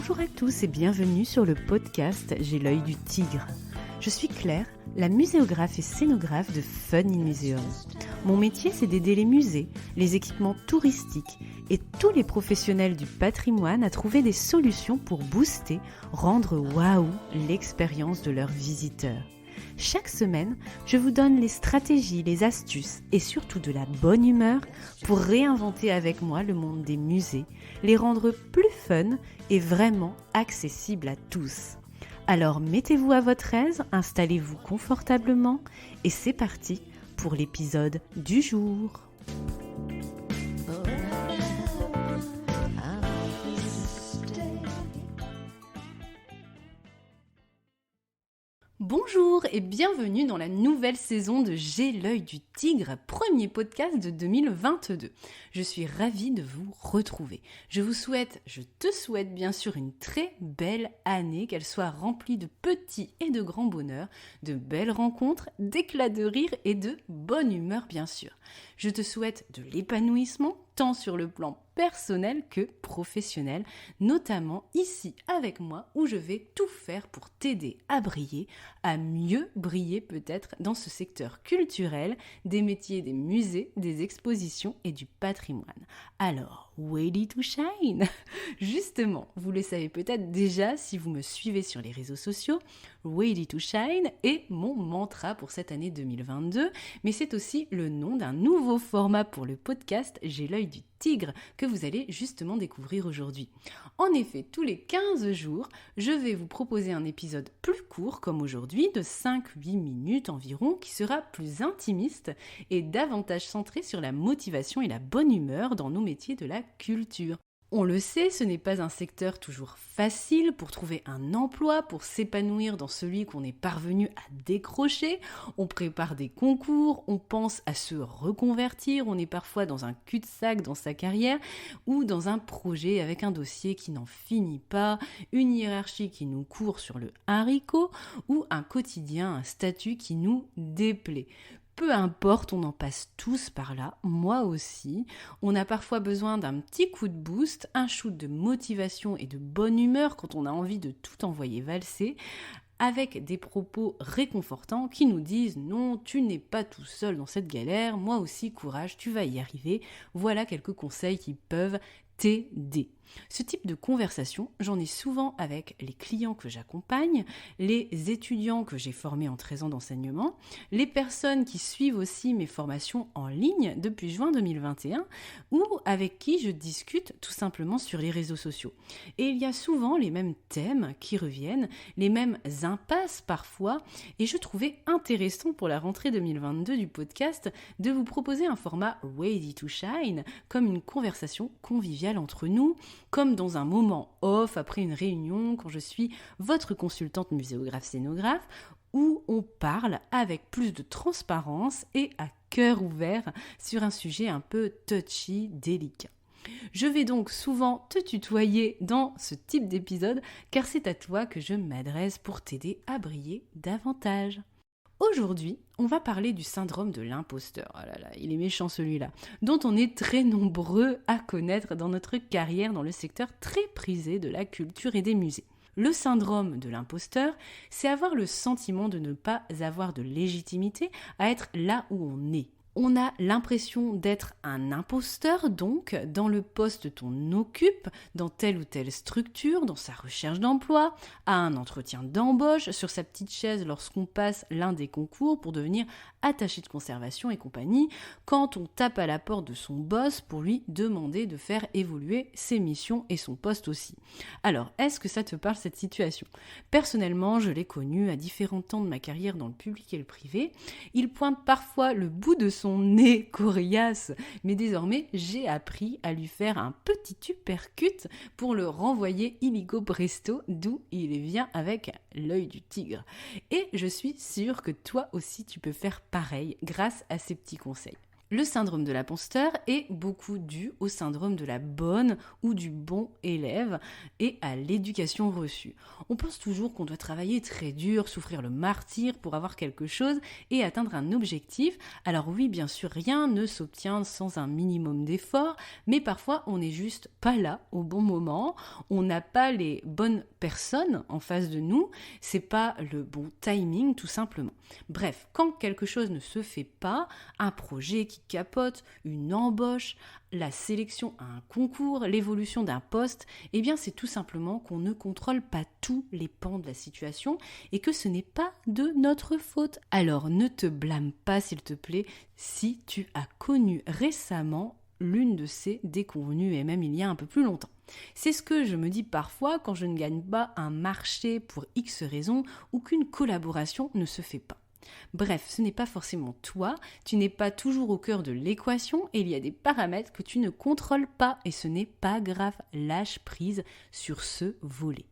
Bonjour à tous et bienvenue sur le podcast J'ai l'œil du tigre. Je suis Claire, la muséographe et scénographe de Fun in Museum. Mon métier, c'est d'aider les musées, les équipements touristiques et tous les professionnels du patrimoine à trouver des solutions pour booster, rendre waouh l'expérience de leurs visiteurs. Chaque semaine, je vous donne les stratégies, les astuces et surtout de la bonne humeur pour réinventer avec moi le monde des musées, les rendre plus fun et vraiment accessibles à tous. Alors mettez-vous à votre aise, installez-vous confortablement et c'est parti pour l'épisode du jour. Bonjour et bienvenue dans la nouvelle saison de J'ai l'œil du tigre, premier podcast de 2022. Je suis ravie de vous retrouver. Je te souhaite bien sûr une très belle année, qu'elle soit remplie de petits et de grands bonheurs, de belles rencontres, d'éclats de rire et de bonne humeur bien sûr. Je te souhaite de l'épanouissement, tant sur le plan personnel que professionnel, notamment ici avec moi où je vais tout faire pour t'aider à briller, à mieux briller peut-être dans ce secteur culturel, des métiers des musées, des expositions et du patrimoine. Alors, ready to shine? Justement, vous le savez peut-être déjà si vous me suivez sur les réseaux sociaux, ready to shine est mon mantra pour cette année 2022, mais c'est aussi le nom d'un nouveau format pour le podcast J'ai l'œil du tigre que vous allez justement découvrir aujourd'hui. En effet, tous les 15 jours, je vais vous proposer un épisode plus court comme aujourd'hui de 5-8 minutes environ qui sera plus intimiste et davantage centré sur la motivation et la bonne humeur dans nos métiers de la culture. On le sait, ce n'est pas un secteur toujours facile pour trouver un emploi, pour s'épanouir dans celui qu'on est parvenu à décrocher. On prépare des concours, on pense à se reconvertir, on est parfois dans un cul-de-sac dans sa carrière ou dans un projet avec un dossier qui n'en finit pas, une hiérarchie qui nous court sur le haricot ou un quotidien, un statut qui nous déplaît. Peu importe, on en passe tous par là, moi aussi. On a parfois besoin d'un petit coup de boost, un shoot de motivation et de bonne humeur quand on a envie de tout envoyer valser, avec des propos réconfortants qui nous disent « Non, tu n'es pas tout seul dans cette galère, moi aussi, courage, tu vas y arriver. » Voilà quelques conseils qui peuvent t'aider. Ce type de conversation, j'en ai souvent avec les clients que j'accompagne, les étudiants que j'ai formés en 13 ans d'enseignement, les personnes qui suivent aussi mes formations en ligne depuis juin 2021 ou avec qui je discute tout simplement sur les réseaux sociaux. Et il y a souvent les mêmes thèmes qui reviennent, les mêmes impasses parfois, et je trouvais intéressant pour la rentrée 2022 du podcast de vous proposer un format Ready to Shine comme une conversation conviviale entre nous, comme dans un moment off après une réunion quand je suis votre consultante muséographe scénographe où on parle avec plus de transparence et à cœur ouvert sur un sujet un peu touchy, délicat. Je vais donc souvent te tutoyer dans ce type d'épisode car c'est à toi que je m'adresse pour t'aider à briller davantage. Aujourd'hui, on va parler du syndrome de l'imposteur. Oh là là, il est méchant celui-là, dont on est très nombreux à connaître dans notre carrière dans le secteur très prisé de la culture et des musées. Le syndrome de l'imposteur, c'est avoir le sentiment de ne pas avoir de légitimité à être là où on est. On a l'impression d'être un imposteur, donc, dans le poste qu'on occupe, dans telle ou telle structure, dans sa recherche d'emploi, à un entretien d'embauche, sur sa petite chaise lorsqu'on passe l'un des concours pour devenir attaché de conservation et compagnie, quand on tape à la porte de son boss pour lui demander de faire évoluer ses missions et son poste aussi. Alors, est-ce que ça te parle cette situation ? Personnellement, je l'ai connue à différents temps de ma carrière dans le public et le privé. Il pointe parfois le bout de son nez coriace, mais désormais j'ai appris à lui faire un petit uppercut pour le renvoyer illico presto d'où il vient avec l'œil du tigre. Et je suis sûre que toi aussi tu peux faire pareil grâce à ces petits conseils. Le syndrome de l'imposteur est beaucoup dû au syndrome de la bonne ou du bon élève et à l'éducation reçue. On pense toujours qu'on doit travailler très dur, souffrir le martyre pour avoir quelque chose et atteindre un objectif. Alors oui, bien sûr, rien ne s'obtient sans un minimum d'effort, mais parfois on n'est juste pas là au bon moment, on n'a pas les bonnes personnes en face de nous, c'est pas le bon timing tout simplement. Bref, quand quelque chose ne se fait pas, un projet qui capote, une embauche, la sélection à un concours, l'évolution d'un poste, eh bien c'est tout simplement qu'on ne contrôle pas tous les pans de la situation et que ce n'est pas de notre faute. Alors ne te blâme pas s'il te plaît si tu as connu récemment l'une de ces déconvenues et même il y a un peu plus longtemps. C'est ce que je me dis parfois quand je ne gagne pas un marché pour X raisons ou qu'une collaboration ne se fait pas. Bref, ce n'est pas forcément toi, tu n'es pas toujours au cœur de l'équation et il y a des paramètres que tu ne contrôles pas et ce n'est pas grave, lâche prise sur ce volet.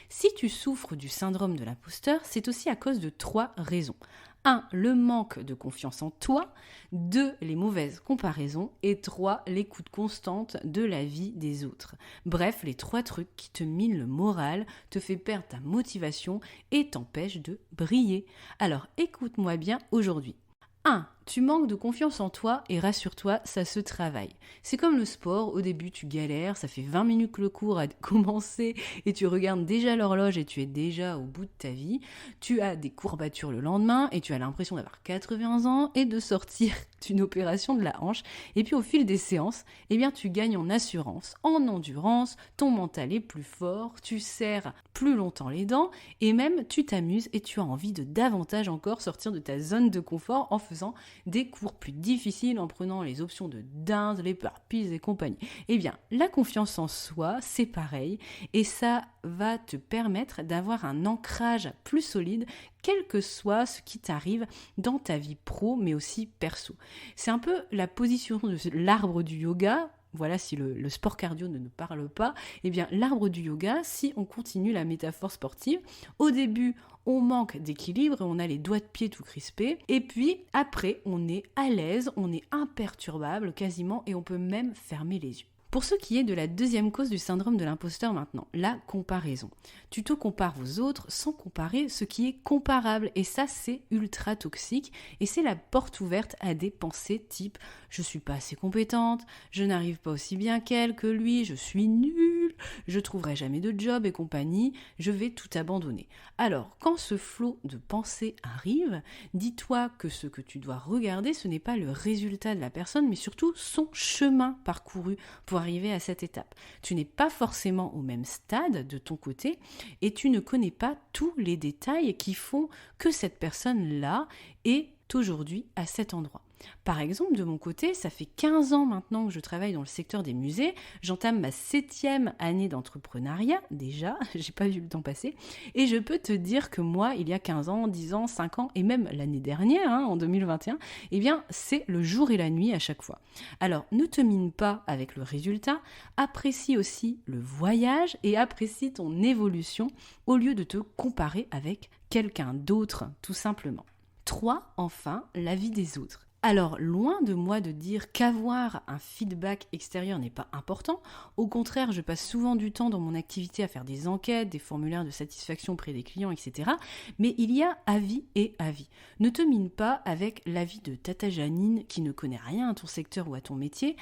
Si tu souffres du syndrome de l'imposteur, c'est aussi à cause de 3 raisons. 1. Le manque de confiance en toi. 2. Les mauvaises comparaisons. Et 3. L'écoute constante de la vie des autres. Bref, les 3 trucs qui te minent le moral, te fait perdre ta motivation et t'empêchent de briller. Alors écoute-moi bien aujourd'hui. 1. Tu manques de confiance en toi et rassure-toi, ça se travaille. C'est comme le sport, au début tu galères, ça fait 20 minutes que le cours a commencé et tu regardes déjà l'horloge et tu es déjà au bout de ta vie. Tu as des courbatures le lendemain et tu as l'impression d'avoir 80 ans et de sortir d'une opération de la hanche. Et puis au fil des séances, eh bien tu gagnes en assurance, en endurance, ton mental est plus fort, tu serres plus longtemps les dents et même tu t'amuses et tu as envie de davantage encore sortir de ta zone de confort en faisant des cours plus difficiles, en prenant les options de dinde, les burpees et compagnie. Eh bien, la confiance en soi, c'est pareil, et ça va te permettre d'avoir un ancrage plus solide, quel que soit ce qui t'arrive dans ta vie pro, mais aussi perso. C'est un peu la position de l'arbre du yoga. Voilà, si le sport cardio ne nous parle pas, eh bien l'arbre du yoga, si on continue la métaphore sportive, au début on manque d'équilibre et on a les doigts de pied tout crispés, et puis après on est à l'aise, on est imperturbable quasiment et on peut même fermer les yeux. Pour ce qui est de la deuxième cause du syndrome de l'imposteur maintenant, la comparaison. Tu te compares aux autres sans comparer ce qui est comparable et ça c'est ultra toxique et c'est la porte ouverte à des pensées type « je suis pas assez compétente, je n'arrive pas aussi bien qu'elle, que lui, je suis nulle, je trouverai jamais de job et compagnie, je vais tout abandonner ». Alors quand ce flot de pensées arrive, dis-toi que ce que tu dois regarder ce n'est pas le résultat de la personne mais surtout son chemin parcouru pour arriver à cette étape. Tu n'es pas forcément au même stade de ton côté et tu ne connais pas tous les détails qui font que cette personne-là est aujourd'hui à cet endroit. Par exemple, de mon côté, ça fait 15 ans maintenant que je travaille dans le secteur des musées. J'entame ma 7e année d'entrepreneuriat, déjà, j'ai pas vu le temps passer. Et je peux te dire que moi, il y a 15 ans, 10 ans, 5 ans, et même l'année dernière, en 2021, eh bien, c'est le jour et la nuit à chaque fois. Alors, ne te mine pas avec le résultat, apprécie aussi le voyage et apprécie ton évolution au lieu de te comparer avec quelqu'un d'autre, tout simplement. 3. Enfin, l'avis des autres. Alors, loin de moi de dire qu'avoir un feedback extérieur n'est pas important, au contraire, je passe souvent du temps dans mon activité à faire des enquêtes, des formulaires de satisfaction auprès des clients, etc. Mais il y a avis et avis. Ne te mine pas avec l'avis de Tata Janine qui ne connaît rien à ton secteur ou à ton métier,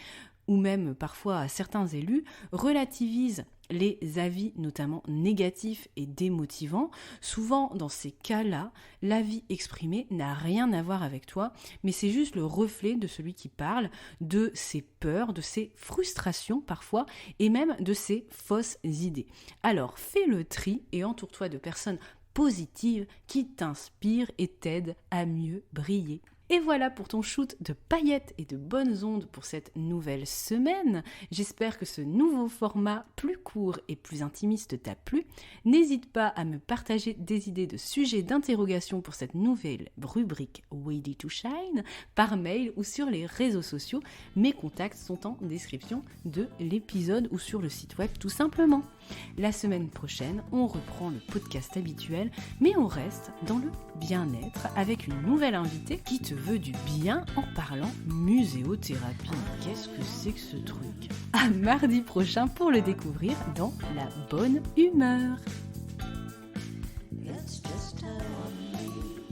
ou même parfois à certains élus, relativise les avis notamment négatifs et démotivants. Souvent, dans ces cas-là, l'avis exprimé n'a rien à voir avec toi, mais c'est juste le reflet de celui qui parle, de ses peurs, de ses frustrations parfois, et même de ses fausses idées. Alors, fais le tri et entoure-toi de personnes positives qui t'inspirent et t'aident à mieux briller. Et voilà pour ton shoot de paillettes et de bonnes ondes pour cette nouvelle semaine. J'espère que ce nouveau format plus court et plus intimiste t'a plu. N'hésite pas à me partager des idées de sujets d'interrogation pour cette nouvelle rubrique Ready to Shine par mail ou sur les réseaux sociaux. Mes contacts sont en description de l'épisode ou sur le site web tout simplement. La semaine prochaine, on reprend le podcast habituel, mais on reste dans le bien-être avec une nouvelle invitée qui te veux du bien en parlant muséothérapie. Qu'est-ce que c'est que ce truc ? À mardi prochain pour le découvrir dans la bonne humeur. That's just how I feel.